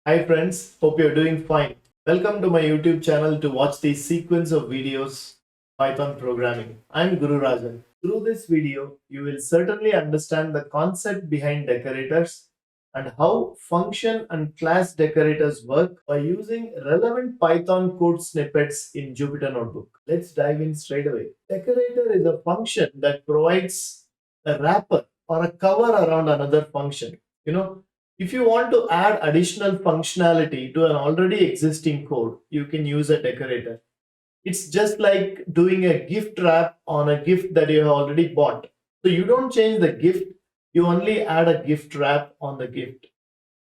Hi friends, hope you're doing fine. Welcome to my YouTube channel to watch the sequence of videos Python programming. I'm Guru Rajan. Through this video, you will certainly understand the concept behind decorators and how function and class decorators work by using relevant Python code snippets in Jupyter Notebook. Let's dive in straight away. Decorator is a function that provides a wrapper or a cover around another function. If you want to add additional functionality to an already existing code, you can use a decorator. It's just like doing a gift wrap on a gift that you have already bought. So you don't change the gift, you only add a gift wrap on the gift.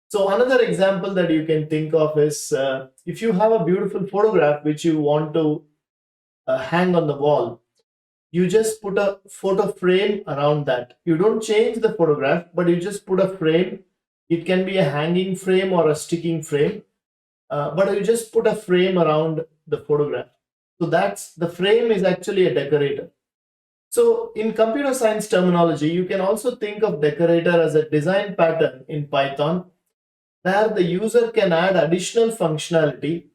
So another example that you can think of is if you have a beautiful photograph which you want to hang on the wall, you just put a photo frame around that. You don't change the photograph, but you just put a frame. It can be a hanging frame or a sticking frame, but you just put a frame around the photograph. So that's the frame is actually a decorator. So in computer science terminology, you can also think of decorator as a design pattern in Python where the user can add additional functionality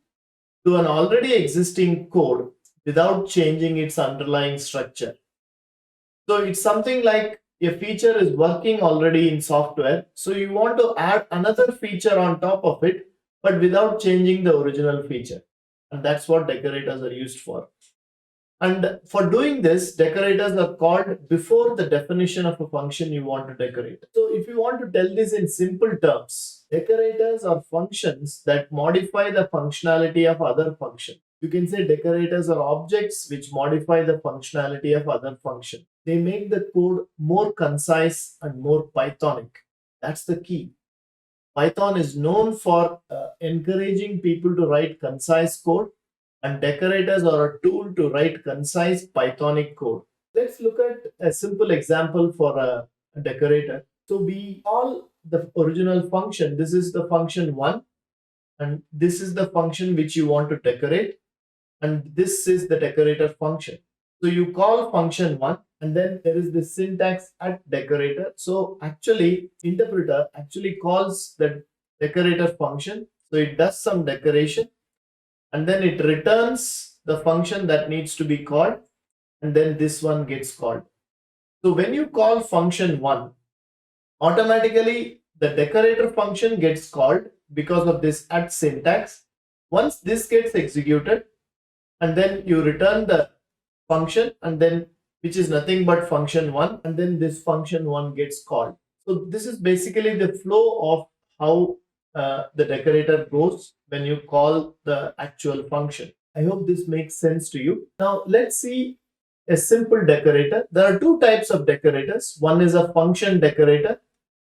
to an already existing code without changing its underlying structure. So it's something like a feature is working already in software. So you want to add another feature on top of it, but without changing the original feature. And that's what decorators are used for. And for doing this, decorators are called before the definition of a function you want to decorate. So if you want to tell this in simple terms, decorators are functions that modify the functionality of other functions. You can say decorators are objects which modify the functionality of other functions. They make the code more concise and more Pythonic. That's the key. Python is known for encouraging people to write concise code, and decorators are a tool to write concise Pythonic code. Let's look at a simple example for a decorator. So we call the original function, this is the function 1, and this is the function which you want to decorate, and this is the decorator function. So you call function 1 and then there is the syntax at decorator. So actually interpreter actually calls the decorator function. So it does some decoration and then it returns the function that needs to be called, and then this one gets called. So when you call function 1, automatically the decorator function gets called because of this at syntax. Once this gets executed, and then you return the function, and then which is nothing but function 1, and then this function 1 gets called. So this is basically the flow of how the decorator goes when you call the actual function. I hope this makes sense to you. Now let's see a simple decorator. There are two types of decorators. One is a function decorator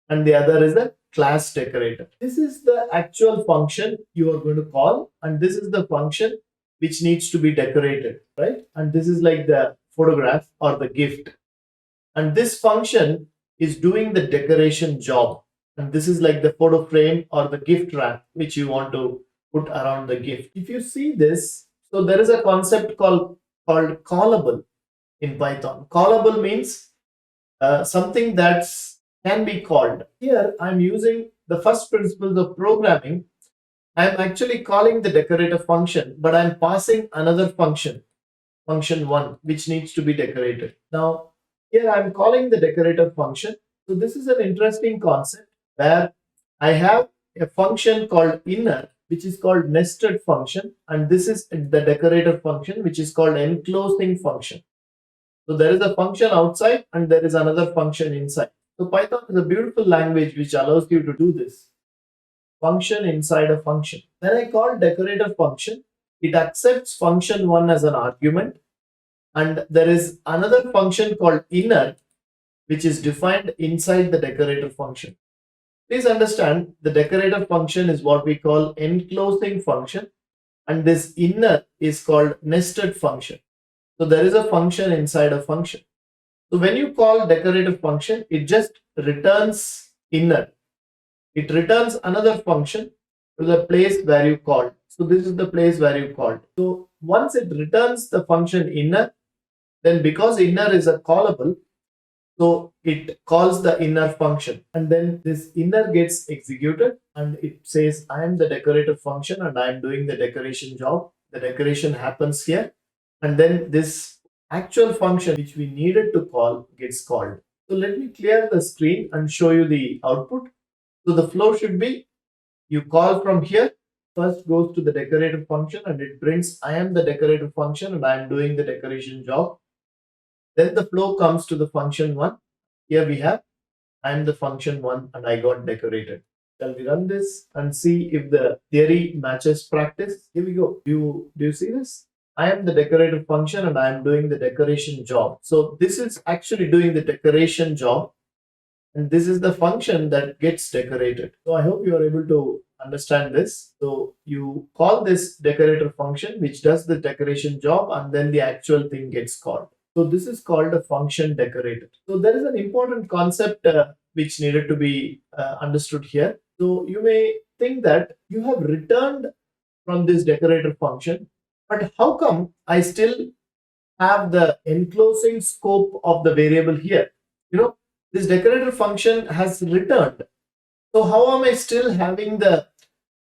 and the other is a class decorator. This is the actual function you are going to call, and this is the function which needs to be decorated, right? And this is like the photograph or the gift. And this function is doing the decoration job. And this is like the photo frame or the gift wrap which you want to put around the gift. If you see this, so there is a concept called callable in Python. Callable means something that can be called. Here I'm using the first principles of programming. I'm actually calling the decorator function, but I'm passing another function, function 1, which needs to be decorated. Now, here I'm calling the decorator function. So this is an interesting concept where I have a function called inner, which is called nested function, and this is the decorator function, which is called enclosing function. So there is a function outside and there is another function inside. So Python is a beautiful language which allows you to do this. Function inside a function. When I call decorator function, it accepts function 1 as an argument, and there is another function called inner which is defined inside the decorator function. Please understand the decorator function is what we call enclosing function, and this inner is called nested function. So there is a function inside a function. So when you call decorator function, it just returns inner. It returns another function to the place where you called. So this is the place where you called. So once it returns the function inner, then because inner is a callable, So it calls the inner function, and then this inner gets executed and it says I am the decorator function and I am doing the decoration job. The decoration happens here, and then this actual function which we needed to call gets called. So let me clear the screen and show you the output. So the flow should be you call from here, first goes to the decorator function and it prints I am the decorator function and I am doing the decoration job. Then the flow comes to the function one. Here we have I am the function one and I got decorated. Shall we run this and see if the theory matches practice? Here we go. Do you see this? I am the decorator function and I am doing the decoration job. So this is actually doing the decoration job, and this is the function that gets decorated. So I hope you are able to understand this. So you call this decorator function which does the decoration job, and then the actual thing gets called. So this is called a function decorator. So there is an important concept which needed to be understood here. So you may think that you have returned from this decorator function, but how come I still have the enclosing scope of the variable here? You know, this decorator function has returned. So how am I still having the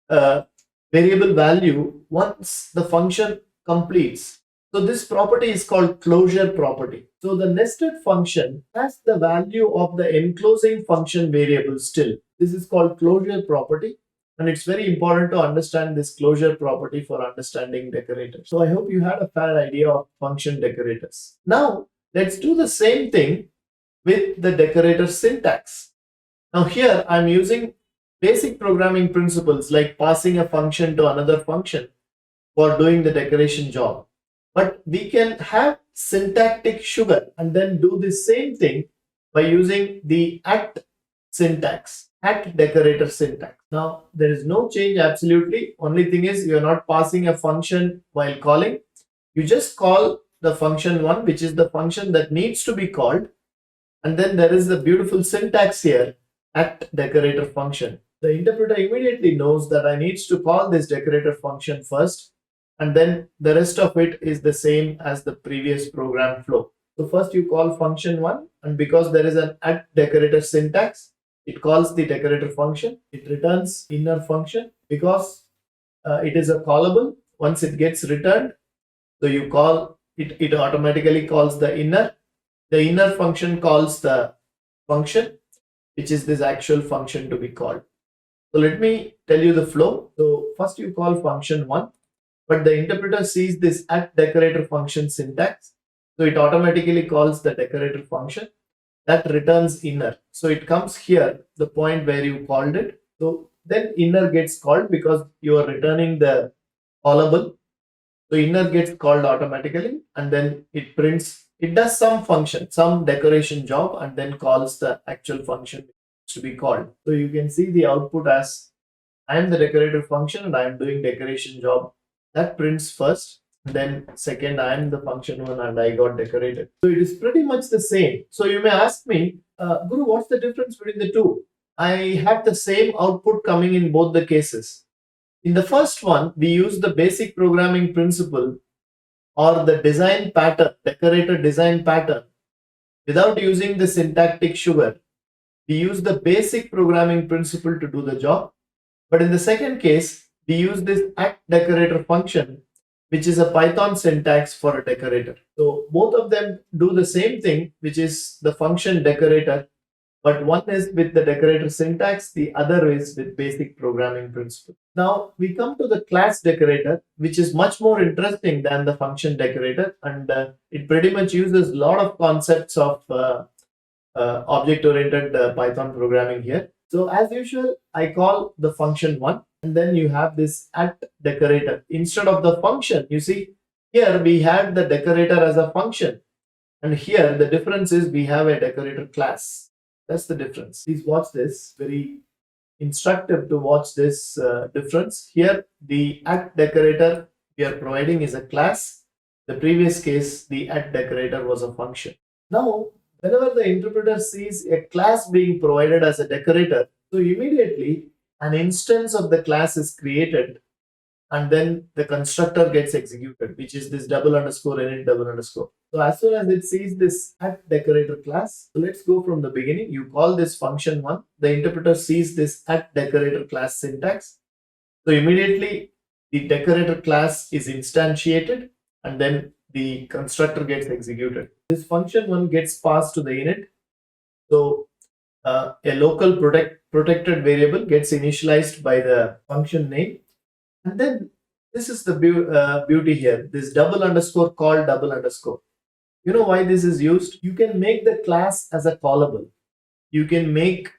uh, variable value once the function completes? So this property is called closure property. So the nested function has the value of the enclosing function variable still. This is called closure property. And it's very important to understand this closure property for understanding decorators. So I hope you had a fair idea of function decorators. Now let's do the same thing with the decorator syntax. Now here I'm using basic programming principles like passing a function to another function for doing the decoration job. But we can have syntactic sugar and then do the same thing by using the at syntax, at decorator syntax. Now there is no change absolutely. Only thing is you are not passing a function while calling. You just call the function one, which is the function that needs to be called. And then there is the beautiful syntax here, at decorator function. The interpreter immediately knows that I needs to call this decorator function first, and then the rest of it is the same as the previous program flow. So first you call function one, and because there is an at decorator syntax, it calls the decorator function. It returns inner function because it is a callable. Once it gets returned, so you call it, it automatically calls the inner. The inner function calls the function, which is this actual function to be called. So let me tell you the flow. So first you call function one, but the interpreter sees this at decorator function syntax. So it automatically calls the decorator function that returns inner. So it comes here, the point where you called it. So then inner gets called because you are returning the callable. So inner gets called automatically, and then it prints, it does some function, some decoration job, and then calls the actual function to be called. So you can see the output as I am the decorator function and I am doing decoration job. That prints first. Then second, I am the function one and I got decorated. So it is pretty much the same. So you may ask me, Guru, what's the difference between the two? I have the same output coming in both the cases. In the first one, we use the basic programming principle or the design pattern, decorator design pattern, without using the syntactic sugar. We use the basic programming principle to do the job. But in the second case, we use this at decorator function, which is a Python syntax for a decorator. So both of them do the same thing, which is the function decorator, but one is with the decorator syntax, the other is with basic programming principle. Now we come to the class decorator, which is much more interesting than the function decorator, and it pretty much uses a lot of concepts of object-oriented Python programming here. So as usual, I call the function one, and then you have this at decorator. Instead of the function, you see here we had the decorator as a function, and here the difference is we have a decorator class. That's the difference. Please watch this. Very instructive to watch this difference. Here the at decorator we are providing is a class. The previous case, the at decorator was a function. Now whenever the interpreter sees a class being provided as a decorator, so immediately an instance of the class is created, and then the constructor gets executed, which is this double underscore init double underscore. So as soon as it sees this at decorator class, so let's go from the beginning. You call this function one. The interpreter sees this at decorator class syntax. So immediately the decorator class is instantiated and then the constructor gets executed. This function one gets passed to the init. So a local protected variable gets initialized by the function name. And then this is the beauty here. This double underscore call double underscore. You know why this is used? You can make the class as a callable. You can make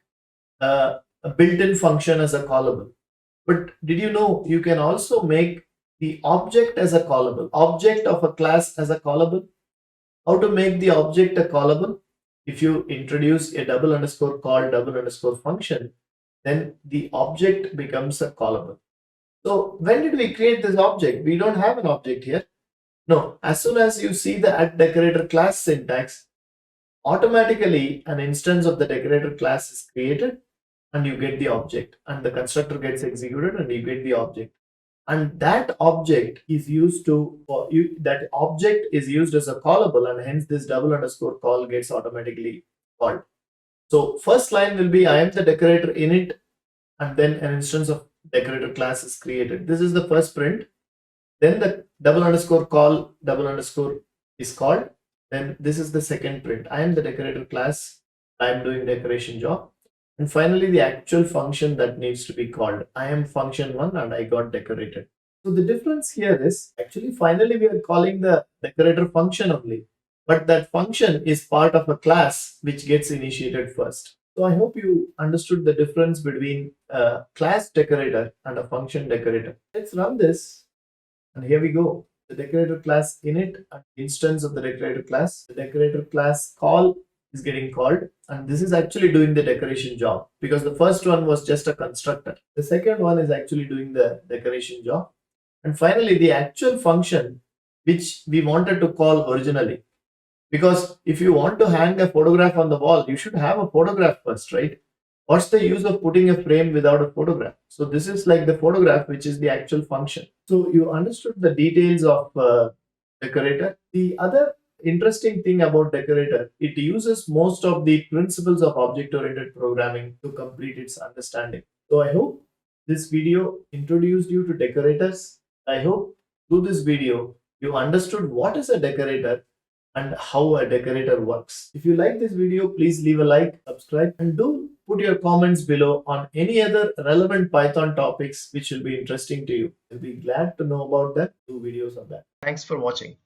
a built-in function as a callable. But did you know you can also make the object as a callable, object of a class as a callable? How to make the object a callable? If you introduce a double underscore call double underscore function, then the object becomes a callable. So when did we create this object? We don't have an object here. No, as soon as you see the at decorator class syntax, automatically an instance of the decorator class is created and you get the object, and the constructor gets executed and you get the object. And that object is used to, that object is used as a callable, and hence this double underscore call gets automatically called. So first line will be I am the decorator init, and then an instance of decorator class is created. This is the first print. Then the double underscore call double underscore is called. Then this is the second print. I am the decorator class. I am doing decoration job. And finally, the actual function that needs to be called. I am function one and I got decorated. So the difference here is actually finally we are calling the decorator function only. But that function is part of a class which gets initiated first. So I hope you understood the difference between a class decorator and a function decorator. Let's run this. And here we go. The decorator class init and instance of the decorator class. The decorator class call is getting called, and this is actually doing the decoration job because the first one was just a constructor. The second one is actually doing the decoration job. And finally, the actual function which we wanted to call originally. Because if you want to hang a photograph on the wall, you should have a photograph first, right? What's the use of putting a frame without a photograph? So this is like the photograph, which is the actual function. So you understood the details of decorator. The other interesting thing about decorator, it uses most of the principles of object-oriented programming to complete its understanding. So I hope this video introduced you to decorators. I hope through this video you understood what is a decorator and how a decorator works. If you like this video, please leave a like, subscribe, and do put your comments below on any other relevant Python topics which will be interesting to you. I'll be glad to know about that. Do videos of that. Thanks for watching.